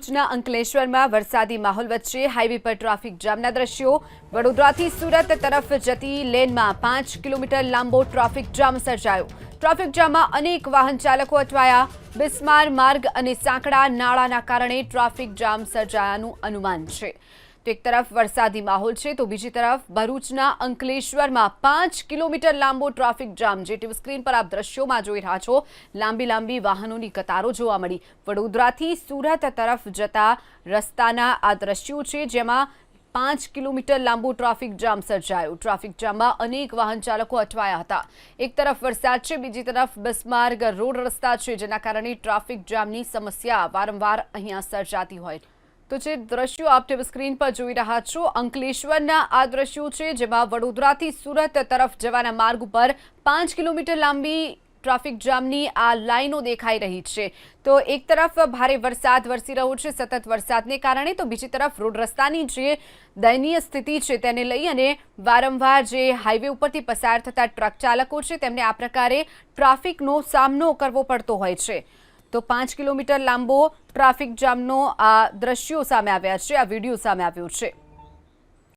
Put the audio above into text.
ભરૂચના અંકલેશ્વરમાં વરસાદી માહોલ વચ્ચે હાઈવે પર ટ્રાફિક જામના દ્રશ્યો। વડોદરાથી સુરત તરફ જતી લેનમાં 5 કિલોમીટર લાંબો ટ્રાફિક જામ સર્જાયો। ટ્રાફિક જામમાં અનેક વાહન ચાલકો અટવાયા। બિસ્માર માર્ગ અને સાંકડા નાળાના કારણે ટ્રાફિક જામ સર્જાયાનું અનુમાન છે। તો એક તરફ વરસાદી માહોલ છે તો બીજી તરફ ભરૂચના અંકલેશ્વરમાં 5 કિલોમીટર લાંબો ટ્રાફિક જામ, જે ટીવી સ્ક્રીન પર આપ દ્રશ્યોમાં જોઈ રહ્યા છો। લાંબી વાહનોની કતારો જોવા મળી। વડોદરાથી સુરત તરફ જતા રસ્તાના આ દ્રશ્યો છે, જેમાં 5 કિલોમીટર લાંબો ટ્રાફિક જામ સર્જાયો। ટ્રાફિક જામમાં અનેક વાહન ચાલકો અટવાયા હતા। એક તરફ વરસાદ છે, બીજી તરફ બસમાર્ગ રોડ રસ્તા છે, જેના કારણે ટ્રાફિક જામની સમસ્યા વારંવાર અહીંયા સર્જાતી હોય। તો જે દ્રશ્યો આપ ટીવી સ્ક્રીન પર જોઈ રહ્યા છો, અંકલેશ્વરના આ દ્રશ્યો છે, જેમાં વડોદરાથી સુરત તરફ જવાના માર્ગ ઉપર 5 કિલોમીટર લાંબી ટ્રાફિક જામની આ લાઈનો દેખાઈ રહી છે। તો એક તરફ ભારે વરસાદ વરસી રહ્યો છે, સતત વરસાદને કારણે, તો બીજી તરફ રોડ રસ્તાની જે દયનીય સ્થિતિ છે તેને લઈ અને વારંવાર જે હાઈવે ઉપરથી પસાર થતા ટ્રક ચાલકો છે તેમને આ પ્રકારે ટ્રાફિકનો સામનો કરવો પડતો હોય છે। તો 5 કિલોમીટર લાંબો ટ્રાફિક જામનો આ દ્રશ્યો સામે આવ્યા છે, આ વિડીયો સામે આવ્યો છે।